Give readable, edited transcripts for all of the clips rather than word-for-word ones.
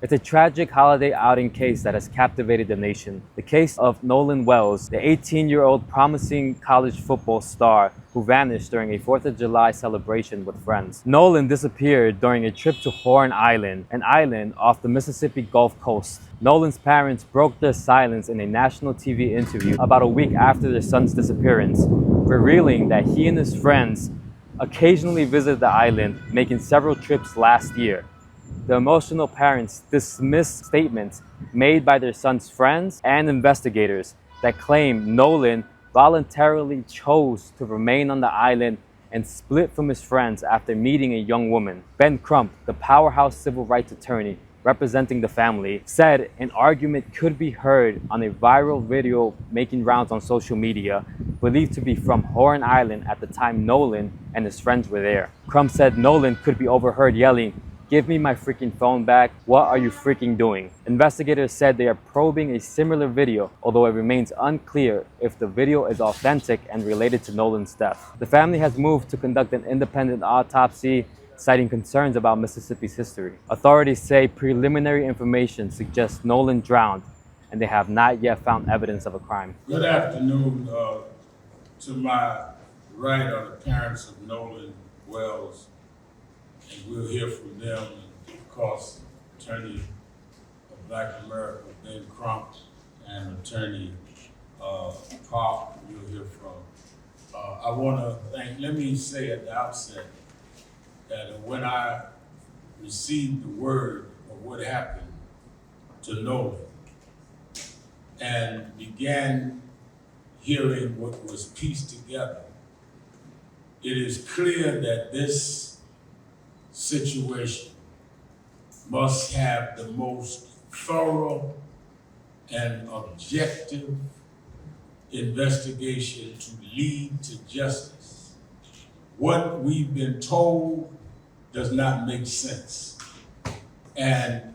It's a tragic holiday outing case that has captivated the nation. The case of Nolan Wells, the 18-year-old promising college football star who vanished during a 4th of July celebration with friends. Nolan disappeared during a trip to Horn Island, an island off the Mississippi Gulf Coast. Nolan's parents broke their silence in a national TV interview about a week after their son's disappearance, revealing that he and his friends occasionally visited the island, making several trips last year. The emotional parents dismissed statements made by their son's friends and investigators that claim Nolan voluntarily chose to remain on the island and split from his friends after meeting a young woman. Ben Crump, the powerhouse civil rights attorney representing the family, said an argument could be heard on a viral video making rounds on social media, believed to be from Horn Island at the time Nolan and his friends were there. Crump said Nolan could be overheard yelling, "Give me my freaking phone back. What are you freaking doing?" Investigators said they are probing a similar video, although it remains unclear if the video is authentic and related to Nolan's death. The family has moved to conduct an independent autopsy, citing concerns about Mississippi's history. Authorities say preliminary information suggests Nolan drowned, and they have not yet found evidence of a crime. Good afternoon. To my right are the parents of Nolan Wells. And we'll hear from them, and of course, attorney of Black America, Ben Crump, and attorney Pop, you'll hear from. I want to let me say at the outset that when I received the word of what happened to Nolan and began hearing what was pieced together, it is clear that this situation must have the most thorough and objective investigation to lead to justice. What we've been told does not make sense. And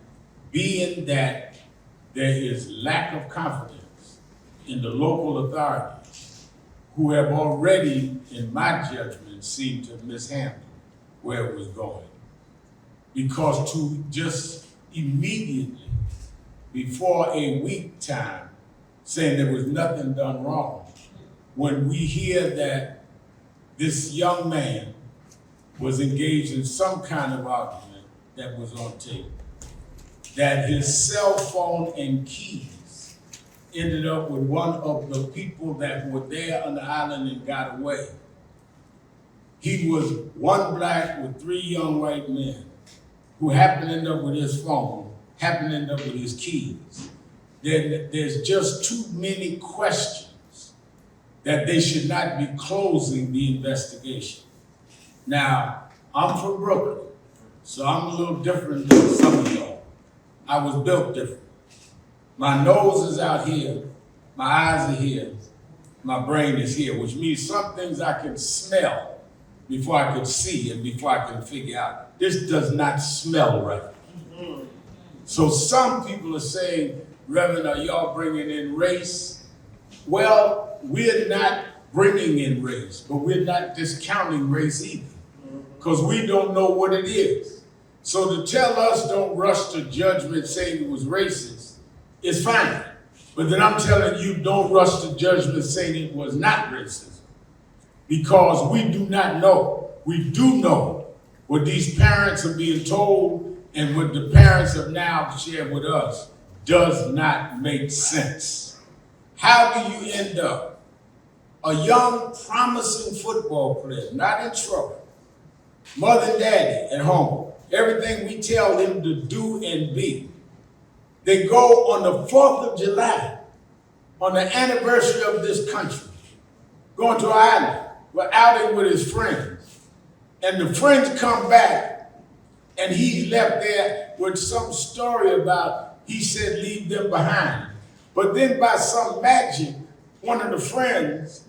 being that there is lack of confidence in the local authorities, who have already, in my judgment, seemed to mishandle where it was going. Because to just immediately, before a week time, saying there was nothing done wrong, when we hear that this young man was engaged in some kind of argument that was on tape, that his cell phone and keys ended up with one of the people that were there on the island and got away. He was one black with 3 young white men who happened to end up with his phone, happened to end up with his keys. There's just too many questions that they should not be closing the investigation. Now, I'm from Brooklyn, so I'm a little different than some of y'all. I was built different. My nose is out here, my eyes are here, my brain is here, which means some things I can smell before I could see and before I can figure out, this does not smell right. So some people are saying, Reverend, are y'all bringing in race? Well, we're not bringing in race, but we're not discounting race either, because we don't know what it is. So to tell us don't rush to judgment saying it was racist is fine. But then I'm telling you, don't rush to judgment saying it was not racist. Because we do not know. We do know what these parents are being told and what the parents have now shared with us does not make sense. How do you end up a young, promising football player, not in trouble, mother and daddy at home, everything we tell them to do and be. They go on the 4th of July, on the anniversary of this country, going to an island. We're outing with his friends. And the friends come back, and he's left there with some story about, he said, leave them behind. But then by some magic, one of the friends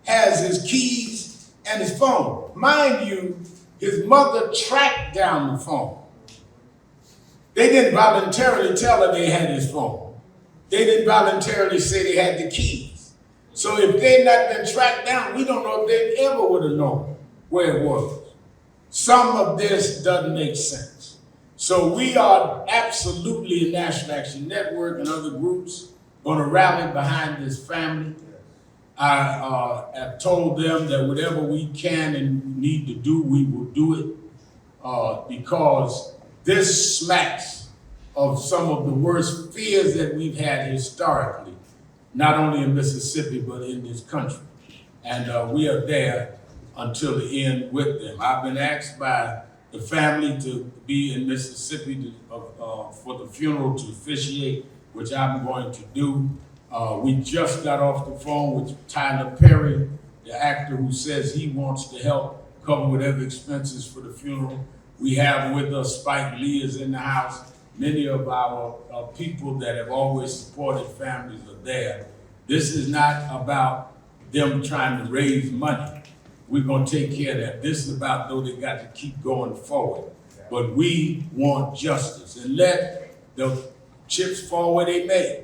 has his keys and his phone. Mind you, his mother tracked down the phone. They didn't voluntarily tell her they had his phone. They didn't voluntarily say they had the keys. So if they'd not been tracked down, we don't know if they ever would have known where it was. Some of this doesn't make sense. So we are absolutely, National Action Network and other groups, going to rally behind this family. I have told them that whatever we can and need to do, we will do it, because this smacks of some of the worst fears that we've had historically, not only in Mississippi, but in this country. And we are there until the end with them. I've been asked by the family to be in Mississippi for the funeral to officiate, which I'm going to do. We just got off the phone with Tyler Perry, the actor who says he wants to help cover whatever expenses for the funeral. We have with us Spike Lee is in the house. Many of our people that have always supported families are there. This is not about them trying to raise money. We're going to take care of that. This is about, though, they got to keep going forward. But we want justice, and let the chips fall where they may.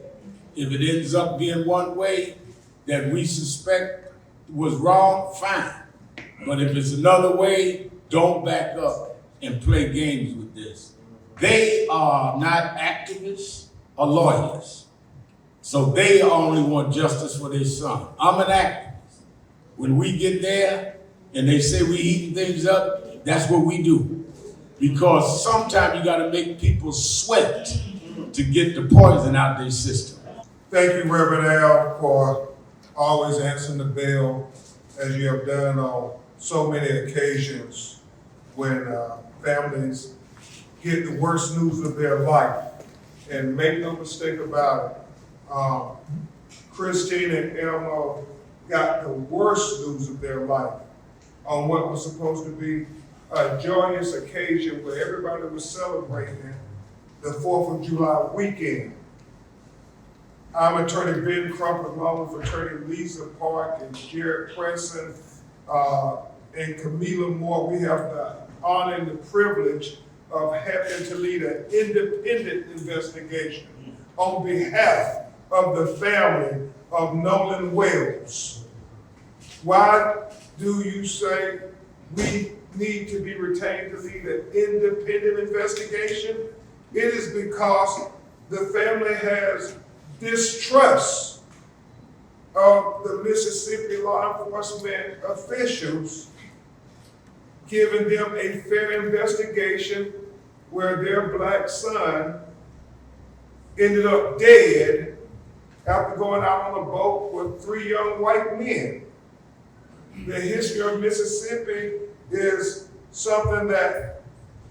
If it ends up being one way that we suspect was wrong, fine. But if it's another way, don't back up and play games with this. They are not activists or lawyers. So they only want justice for their son. I'm an activist. When we get there and they say we eating things up, that's what we do. Because sometimes you gotta make people sweat to get the poison out their system. Thank you, Reverend Al, for always answering the bell as you have done on so many occasions when families get the worst news of their life. And make no mistake about it, Christine and Elmo got the worst news of their life on what was supposed to be a joyous occasion where everybody was celebrating the 4th of July weekend. I'm Attorney Ben Crump, along with Attorney Lisa Park and Jared Presson and Camila Moore. We have the honor and the privilege of having to lead an independent investigation on behalf of the family of Nolan Wells. Why do you say we need to be retained to lead an independent investigation? It is because the family has distrust of the Mississippi law enforcement officials giving them a fair investigation where their black son ended up dead after going out on a boat with 3 young white men. The history of Mississippi is something that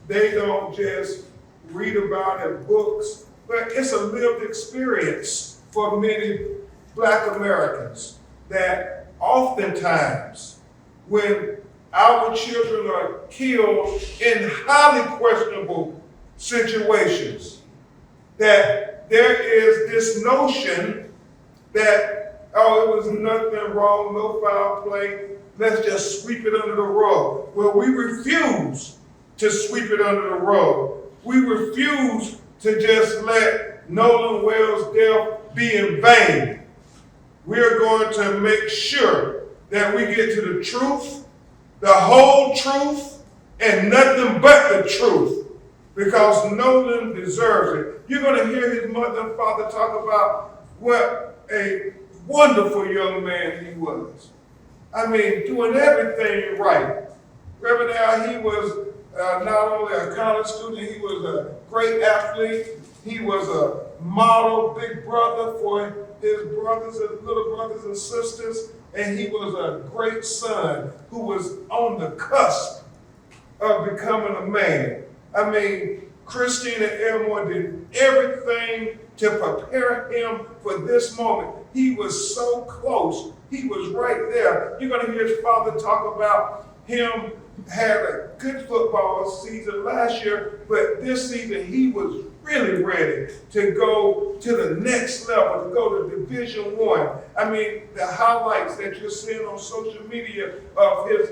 they don't just read about in books, but it's a lived experience for many black Americans that oftentimes when our children are killed in highly questionable situations, that there is this notion that, oh, it was nothing wrong, no foul play, let's just sweep it under the rug. Well, we refuse to sweep it under the rug. We refuse to just let Nolan Wells' death be in vain. We're going to make sure that we get to the truth, the whole truth, and nothing but the truth, because Nolan deserves it. You're going to hear his mother and father talk about what a wonderful young man he was. I mean, doing everything right. Reverend Al, he was not only a college student, he was a great athlete. He was a model big brother for his brothers and little brothers and sisters. And he was a great son who was on the cusp of becoming a man. I mean, Christine and Elmore did everything to prepare him for this moment. He was so close. He was right there. You're going to hear his father talk about him had a good football season last year, but this season he was really ready to go to the next level, to go to Division I. I mean, the highlights that you're seeing on social media of his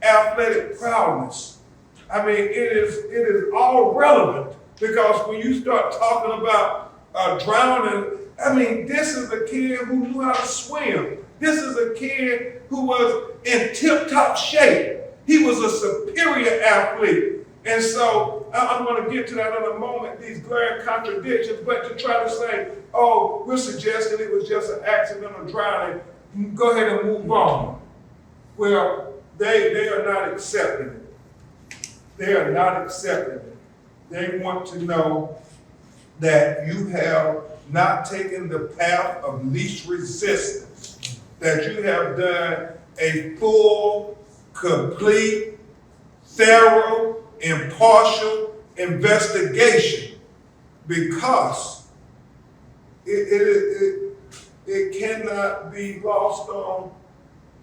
athletic prowess, I mean, it is all relevant, because when you start talking about drowning, I mean, this is a kid who knew how to swim. This is a kid who was in tip-top shape. He was a superior athlete. And so I'm going to get to that in a moment, these glaring contradictions, but to try to say, oh, we're suggesting it was just an accidental drowning, go ahead and move on. Well, they are not accepting it. They are not accepting it. They want to know that you have not taken the path of least resistance, that you have done a full, complete, thorough, impartial investigation, because it cannot be lost on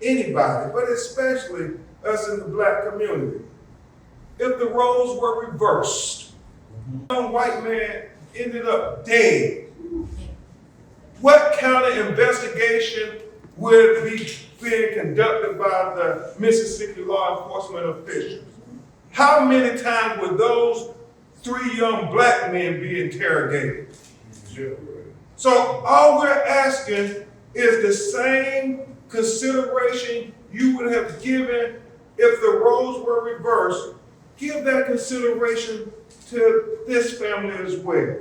anybody, but especially us in the Black community. If the roles were reversed, one white man ended up dead, what kind of investigation would be being conducted by the Mississippi law enforcement officials? How many times would those 3 young Black men be interrogated? So all we're asking is the same consideration you would have given if the roles were reversed. Give that consideration to this family as well.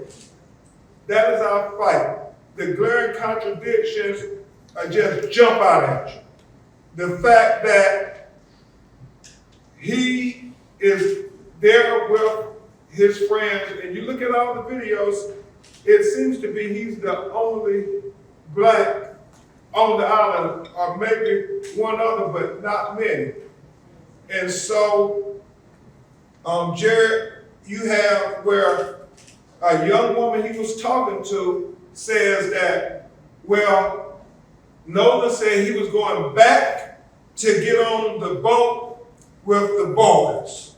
That is our fight. The glaring contradictions just jump out at you. The fact that he is there with his friends, and you look at all the videos, it seems to be he's the only Black on the island, or maybe one other, but not many. And so, Jared, you have where a young woman he was talking to says that, well, Nolan said he was going back to get on the boat with the boys.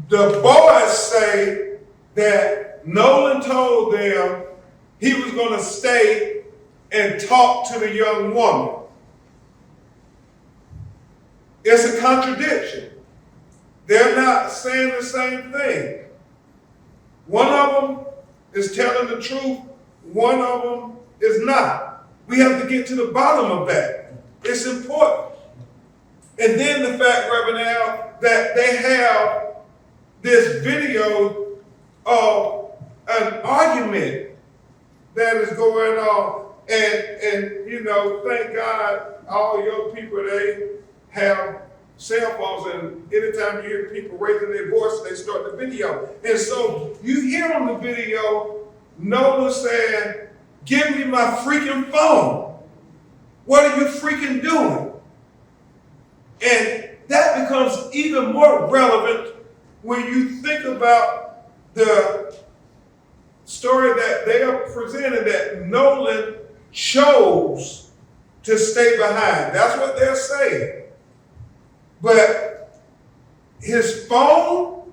The boys say that Nolan told them he was going to stay and talk to the young woman. It's a contradiction. They're not saying the same thing. One of them is telling the truth, one of them is not. We have to get to the bottom of that. It's important. And then the fact, Reverend Al, that they have this video of an argument that is going on. And you know, thank God all young people, they have cell phones, and anytime you hear people raising their voice, they start the video. And so you hear on the video, Nolan saying, "Give me my freaking phone. What are you freaking doing?" And that becomes even more relevant when you think about the story that they are presenting, that Nolan chose to stay behind. That's what they're saying. But his phone,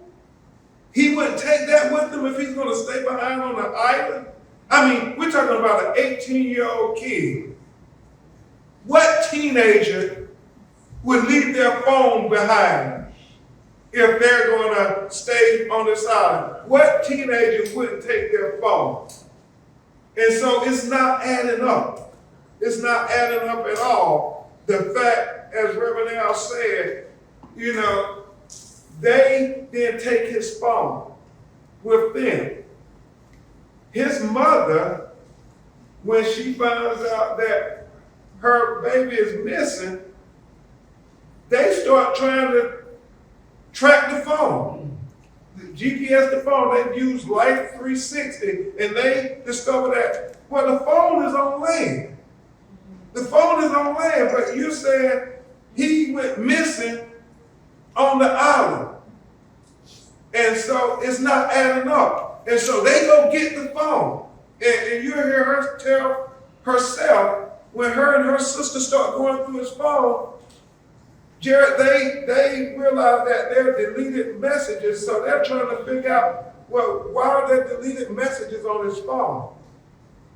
he wouldn't take that with him if he's going to stay behind on an island. I mean, we're talking about an 18-year-old kid. What teenager would leave their phone behind if they're going to stay on this island? What teenager wouldn't take their phone? And so it's not adding up. It's not adding up at all. The fact, as Reverend Al said, you know, they didn't take his phone with them. His mother, when she finds out that her baby is missing, they start trying to track the phone. The GPS the phone, they use Life 360, and they discover that, well, the phone is on land. The phone is on land, but you're saying he went missing on the island. And so it's not adding up. And so they go get the phone. And you hear her tell herself, when her and her sister start going through his phone, Jared, they realize that they're deleted messages, so they're trying to figure out, well, why are there deleted messages on his phone?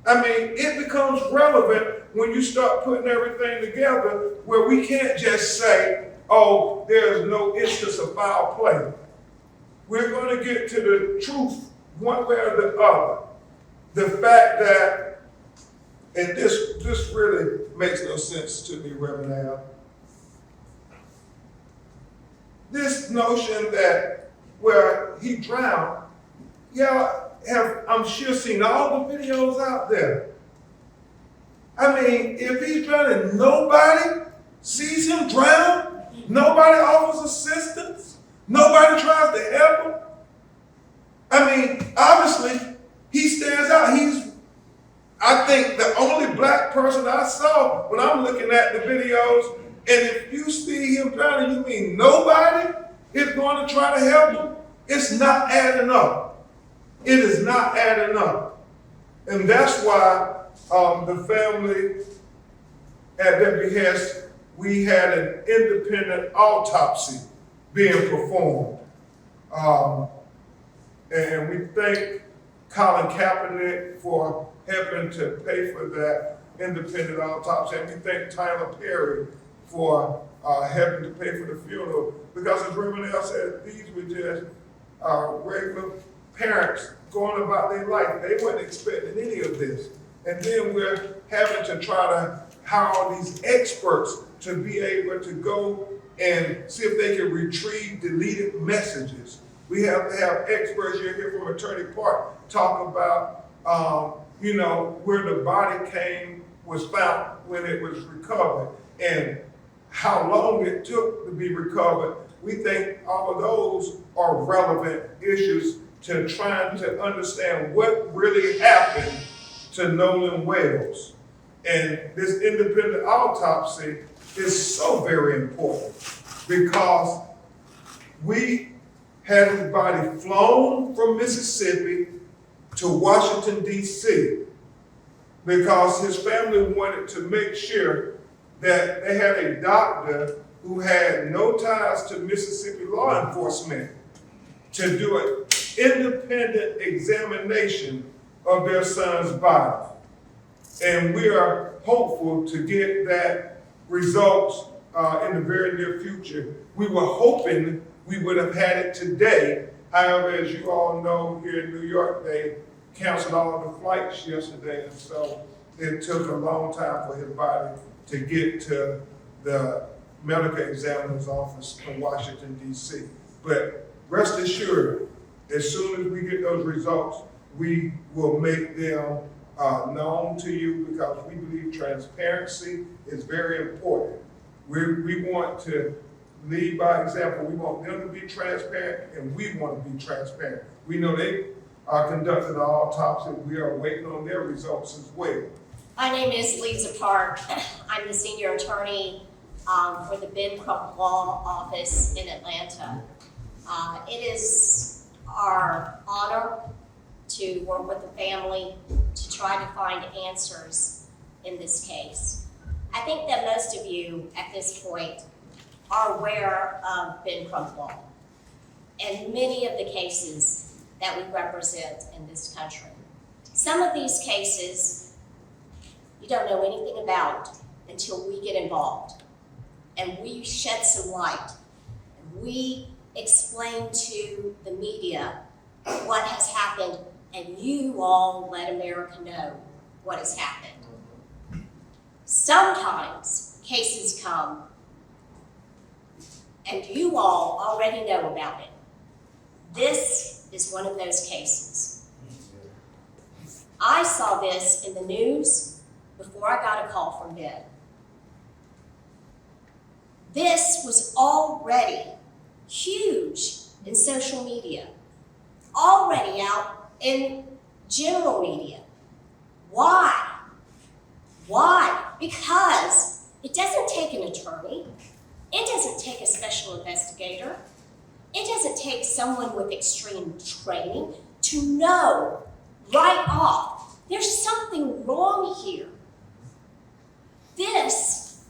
I mean, it becomes relevant when you start putting everything together, where we can't just say, oh, there's no instance of foul play. We're going to get to the truth one way or the other. The fact that, and this really makes no sense to me, Reverend Al, this notion that where he drowned. Y'all have, I'm sure, seen all the videos out there. I mean, if he's drowning, nobody sees him drown. Nobody offers assistance. Nobody tries to help him. I mean, obviously, he stands out. He's, I think, the only black person I saw when I'm looking at the videos. And if you see him drowning, you mean nobody is going to try to help him? It's not adding up. It is not adding up. And that's why the family, at their behest, we had an independent autopsy being performed. And we thank Colin Kaepernick for helping to pay for that independent autopsy. And we thank Tyler Perry for helping to pay for the funeral. Because as Reverend L said, these were just regular parents going about their life. They weren't expecting any of this. And then we're having to try to hire all these experts to be able to go and see if they can retrieve deleted messages. We have to have experts. You'll hear from Attorney Park talk about, where the body was found when it was recovered and how long it took to be recovered. We think all of those are relevant issues to trying to understand what really happened to Nolan Wells. And this independent autopsy is so very important because we had his body flown from Mississippi to Washington, D.C. because his family wanted to make sure that they had a doctor who had no ties to Mississippi law enforcement to do an independent examination of their son's body. And we are hopeful to get that results in the very near future. We were hoping we would have had it today. However, as you all know, here in New York, they canceled all of the flights yesterday, and so it took a long time for his body to get to the medical examiner's office in Washington, D.C. But rest assured, as soon as we get those results, we will make them known to you because we believe transparency is very important. We want to lead by example. We want them to be transparent, and we want to be transparent. We know they are conducting the autopsy. We are waiting on their results as well. My name is Lisa Park. I'm the senior attorney for the Ben Crump Law Office in Atlanta. It is our honor to work with the family to try to find answers in this case. I think that most of you at this point are aware of Ben Crump Law and many of the cases that we represent in this country. Some of these cases you don't know anything about until we get involved and we shed some light and we explain to the media what has happened and you all let America know what has happened. Sometimes cases come and you all already know about it. This is one of those cases. I saw this in the news before I got a call from Ben. This was already huge in social media, already out in general media. Why? Why? Because it doesn't take an attorney. It doesn't take a special investigator. It doesn't take someone with extreme training to know right off there's something wrong here. This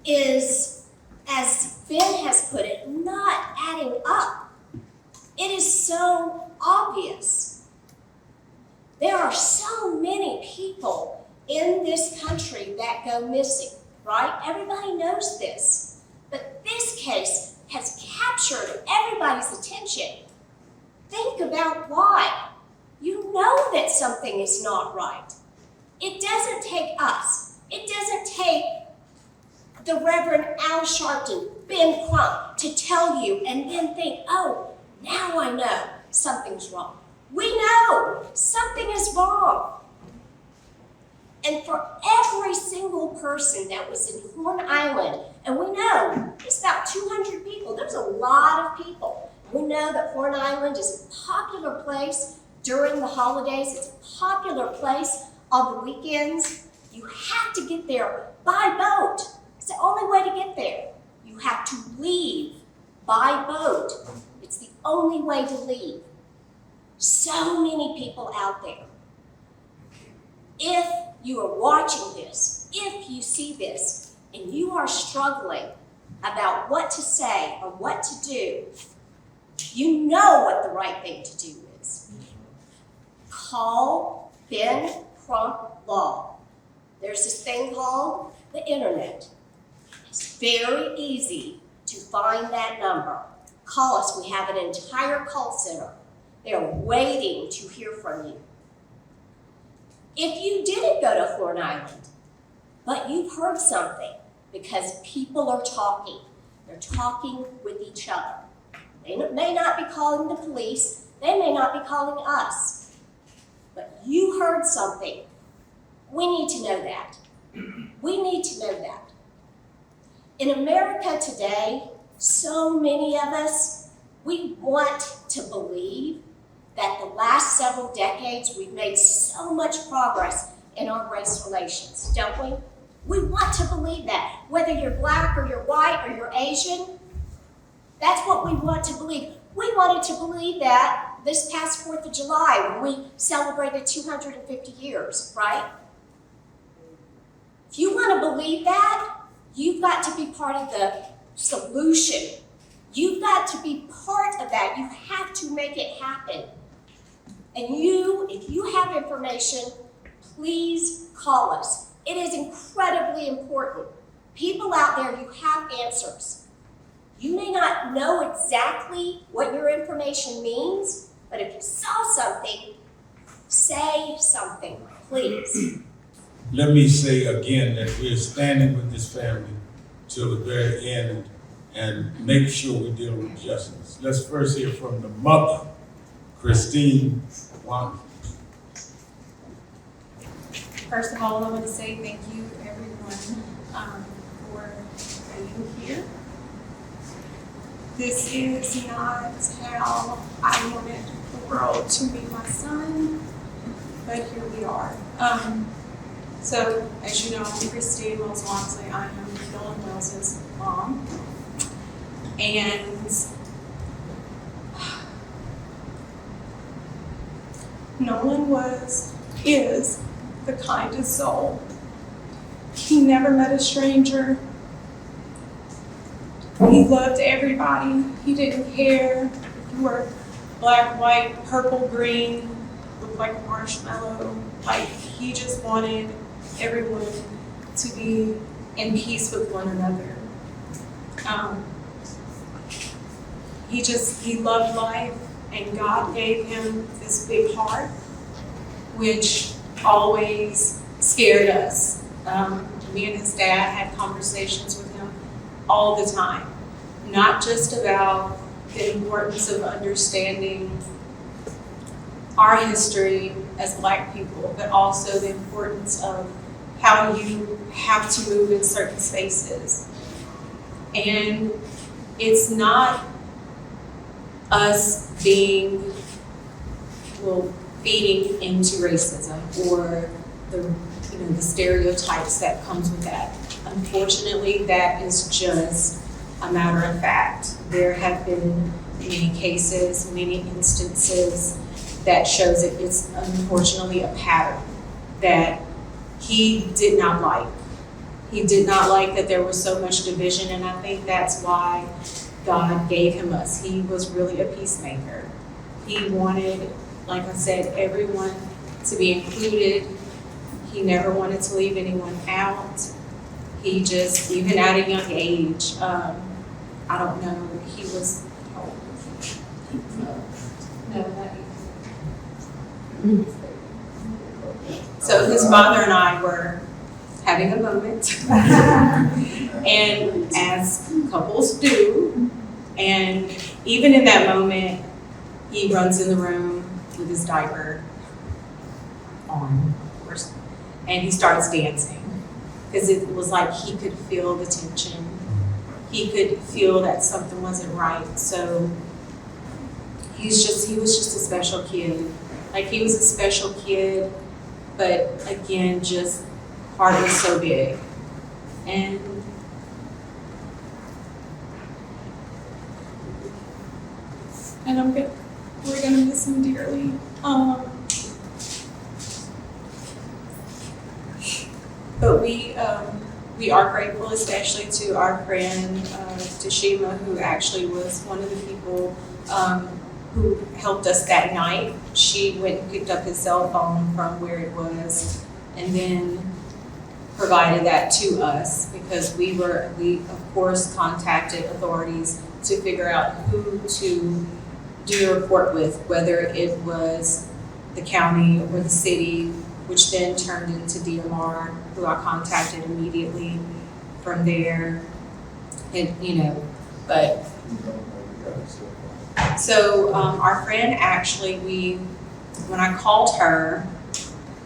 is, as Ben has put it, not adding up. It is so obvious. There are so many people in this country that go missing, right? Everybody knows this. But this case has captured everybody's attention. Think about why. You know that something is not right. It doesn't take us. It doesn't take the Reverend Al Sharpton, Ben Crump, to tell you and then think, oh, Now I know something's wrong. We know something is wrong. And for every single person that was in Horn Island, and we know it's about 200 people, there's a lot of people. We know that Horn Island is a popular place during the holidays. It's a popular place on the weekends. You have to get there by boat. It's the only way to get there. You have to leave by boat. It's the only way to leave. So many people out there. If you are watching this, if you see this, and you are struggling about what to say or what to do, you know what the right thing to do is. Call Ben Crump Law. There's this thing called the internet. It's very easy to find that number. Call us. We have an entire call center. They're waiting to hear from you. If you didn't go to Horn Island, but you've heard something, because people are talking. They're talking with each other. They may not be calling the police. They may not be calling us. But you heard something. We need to know that. We need to know that. In America today, so many of us, we want to believe that the last several decades we've made so much progress in our race relations, don't we? We want to believe that. Whether you're black or you're white or you're Asian, that's what we want to believe. We wanted to believe that this past 4th of July when we celebrated 250 years, right? If you want to believe that, you've got to be part of the solution. You've got to be part of that. You have to make it happen. And if you have information, please call us. It is incredibly important. People out there, you have answers. You may not know exactly what your information means, but if you saw something, say something, please. Let me say again that we're standing with this family till the very end and make sure we deal with justice. Let's first hear from the mother, Christine Wan. First of all, I want to say thank you, everyone, for being here. This is not how I wanted the world to meet my son, but here we are. So, as you know, I'm Christine Wells Walmsley. I am Nolan Wells' mom. And Nolan is the kindest soul. He never met a stranger. He loved everybody. He didn't care if you were black, white, purple, green, looked like a marshmallow. Like, he just wanted everyone to be in peace with one another. He loved life, and God gave him this big heart, which always scared us. Me and his dad had conversations with him all the time, not just about the importance of understanding our history as Black people, but also the importance of how you have to move in certain spaces. And it's not us feeding into racism or the stereotypes that comes with that. Unfortunately, that is just a matter of fact. There have been many cases, many instances that shows that it's unfortunately a pattern that he did not like. He did not like that there was so much division, and I think that's why God gave him us. He was really a peacemaker. He wanted, like I said, everyone to be included. He never wanted to leave anyone out. He just, even at a young age, I don't know, he was, So his mother and I were having a moment, and as couples do, and even in that moment, He runs in the room with his diaper on, of course, and he starts dancing because it was like he could feel the tension. He could feel that something wasn't right. So he was just a special kid. Like, he was a special kid, but again, just heart was so big. And we're gonna miss him dearly. But we are grateful, especially to our friend Tashima, who actually was one of the people who helped us that night. She went and picked up his cell phone from where it was, and then provided that to us, because we of course contacted authorities to figure out who to do a report with, whether it was the county or the city, which then turned into DMR, who I contacted immediately from there. And but so our friend actually, when I called her,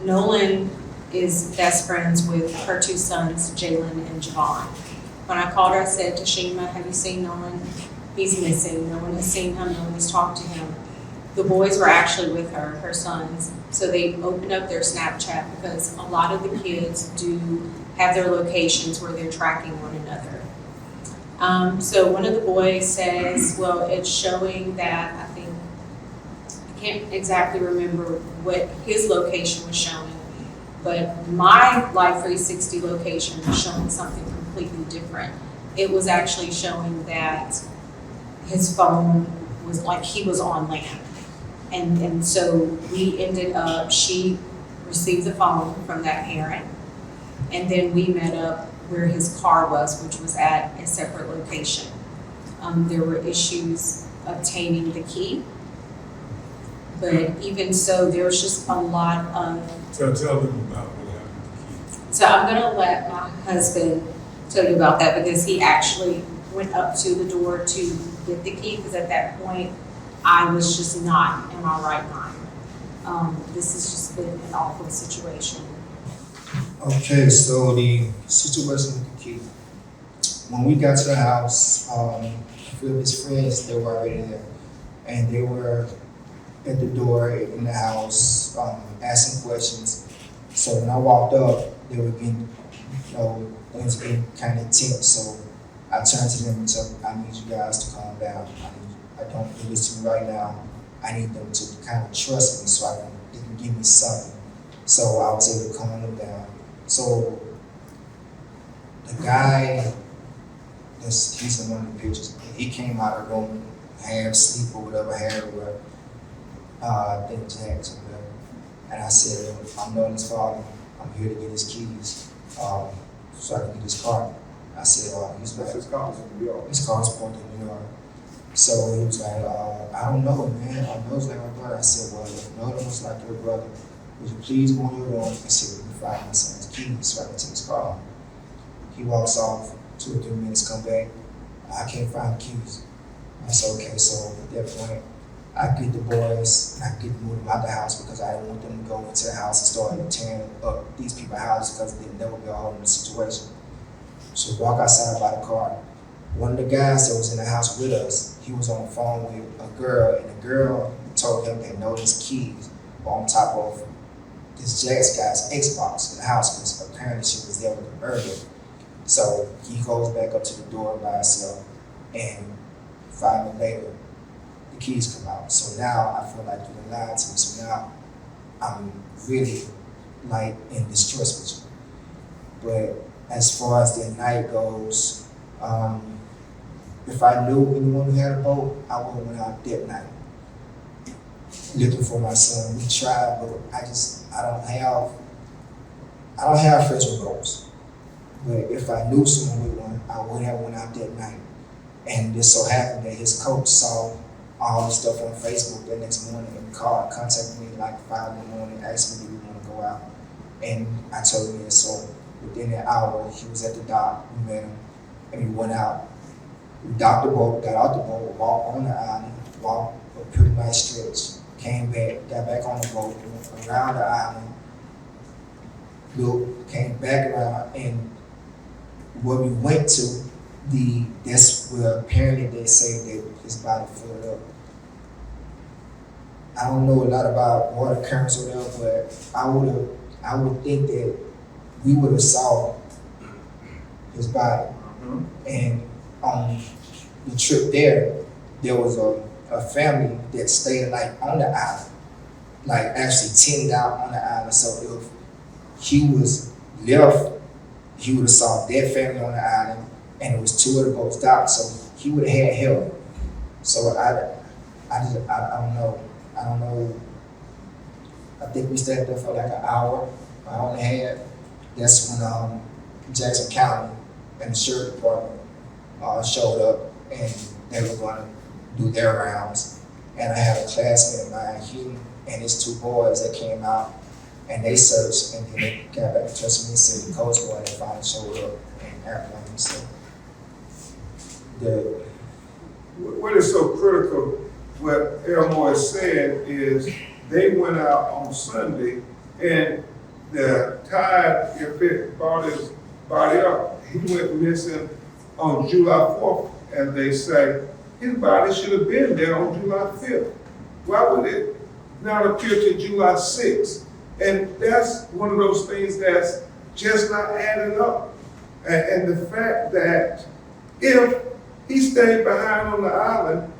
Nolan is best friends with her two sons, Jalen and Javon. When I called her, I said, Tashima, have you seen Nolan? He's missing. No one has seen him. No one has talked to him. The boys were actually with her sons. So they opened up their Snapchat, because a lot of the kids do have their locations where they're tracking one another. So one of the boys says, well, it's showing that, I can't exactly remember what his location was showing, but my Life 360 location was showing something completely different. It was actually showing that his phone was like he was on land. And so we ended up, she received the phone from that parent, and then we met up where his car was, which was at a separate location. There were issues obtaining the key, but even so, there was just a lot of... Tell them about what happened to the key. So I'm gonna let my husband tell you about that, because he actually went up to the door to get the key, because at that point, I was just not in my right mind. This has just been an awful situation. Okay, so the situation with the key. When we got to the house, a few of his friends, they were already there. And they were at the door in the house, asking questions. So when I walked up, they were getting, things were getting kind of tense. So I turned to them and said, I need you guys to calm down. I don't do this to me right now. I need them to kind of trust me so they can give me something. So I was able to calm them down. So the guy, he's in one of the pictures, he came out of the room, half asleep or whatever, I think Jack's or whatever. And I said, I'm Nolan's father. I'm here to get his keys so I can get his car. I said, his car's in New York. His car's parked in New York. So he was like, I don't know, man. I know it's like my brother. I said, well, if Nolan was like your brother, would you please go in your room and see if you can find my son's keys so I can take his car? He walks off, 2 or 3 minutes, come back. I can't find the keys. I said, okay, so at that point, I get the boys, and I get moved them out the house, because I didn't want them to go into the house and start tearing up these people's houses, because they never be all in the situation. So walk outside by the car. One of the guys that was in the house with us, he was on the phone with a girl, and the girl told him that Nolan's keys were on top of this Jax guy's Xbox in the house, because apparently she was there with him earlier. So he goes back up to the door by himself, and 5 minutes later, the keys come out. So now I feel like you lied to me. So now I'm really like in distress with you. But as far as the night goes, if I knew anyone who had a boat, I would have went out that night looking for my son. We tried, but I don't have friends with boats. But if I knew someone with one, I would have went out that night. And this so happened that his coach saw all the stuff on Facebook the next morning and contacted me like 5 in the morning, asked me, do we want to go out? And I told him yes. So within an hour, he was at the dock, we met him, and we went out. We docked the boat, got out the boat, walked on the island, walked a pretty nice stretch. Came back, got back on the boat, went around the island, looked, came back around, and where we went to, that's where apparently they say that his body floated up. I don't know a lot about water currents or whatever, but I would think that we would have saw his body. And on the trip there was a family that stayed like on the island, like actually tented out on the island. So if he was left, he would have saw that family on the island, and it was 2 of the boats docked, so he would have had help. So I don't know. I don't know. I think we stayed there for like an hour and a half. That's when Jackson County and the sheriff department showed up, and they were going to do their rounds. And I had a classmate of mine, he and his 2 boys that came out, and they searched, and then they got back in touch with me and said the Coast Guard had finally showed up and airplane. So What is so critical, what Elmore said, is they went out on Sunday, and the tide, if it brought his body up, he went missing on July 4th, as they say. His body should have been there on July 5th. Why would it not appear to July 6th? And that's one of those things that's just not adding up. And the fact that if he stayed behind on the island,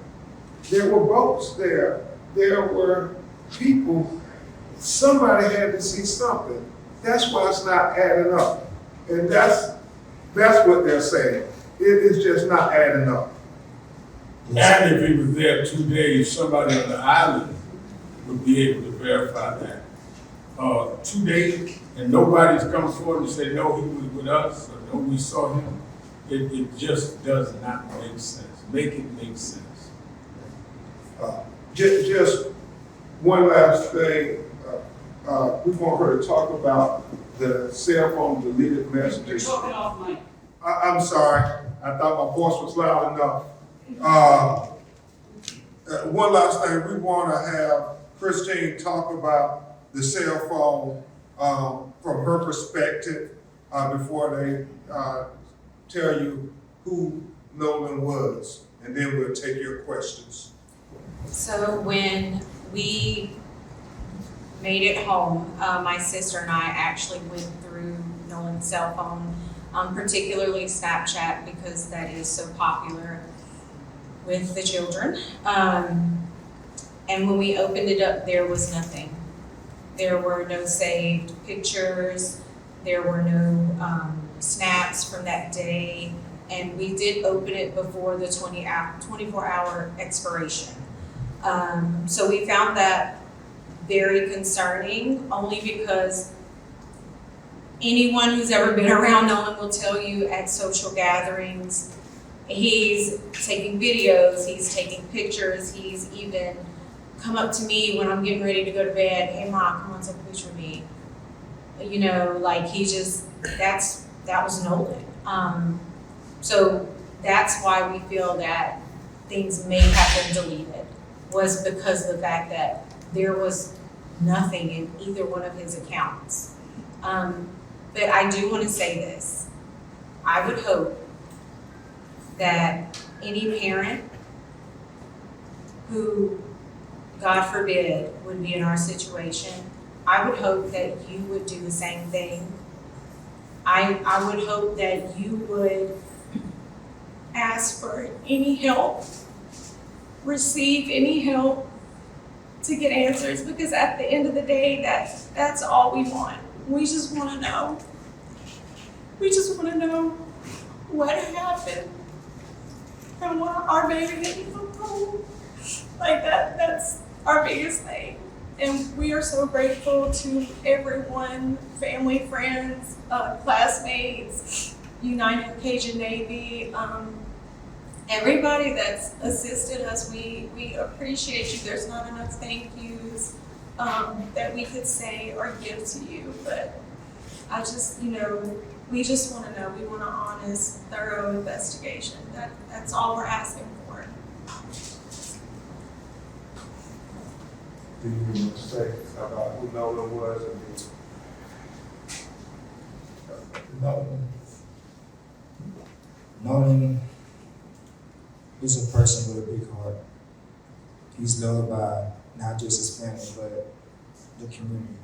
there were boats there, there were people, somebody had to see something. That's why it's not adding up. And that's what they're saying. It is just not adding up. And if he was there 2 days, somebody on the island would be able to verify that. 2 days, and nobody's come forward and say, no, he was with us, or no, we saw him. It just does not make sense. Make it make sense. Just one last thing. We want her to talk about the cell phone deleted messages. You're talking off mic. I'm sorry. I thought my voice was loud enough. One last thing. We want to have Christine talk about the cell phone from her perspective before they tell you who Nolan was, and then we'll take your questions. So when we made it home, my sister and I actually went through Nolan's cell phone, particularly Snapchat, because that is so popular with the children. And when we opened it up, there was nothing. There were no saved pictures. There were no snaps from that day. And we did open it before the 24-hour expiration. So we found that very concerning, only because anyone who's ever been around Nolan will tell you at social gatherings, he's taking videos, he's taking pictures, he's even come up to me when I'm getting ready to go to bed, hey Mom, come on, take a picture of me. You know, like that was Nolan. So that's why we feel that things may have been deleted, was because of the fact that there was nothing in either one of his accounts. But I do want to say this. I would hope that any parent who, God forbid, would be in our situation, I would hope that you would do the same thing. I would hope that you would ask for any help, receive any help to get answers, because at the end of the day, that's all we want. We just want to know. We just want to know what happened and what our baby didn't come home. Like that's our biggest thing. And we are so grateful to everyone, family, friends, classmates, United Cajun Navy, everybody that's assisted us. We appreciate you. There's not enough thank yous that we could say or give to you, but I just, we just want to know. We want an honest, thorough investigation. That's all we're asking for. do you say about who Nolan was and Nolan is a person with a big heart. He's loved by not just his family, but the community.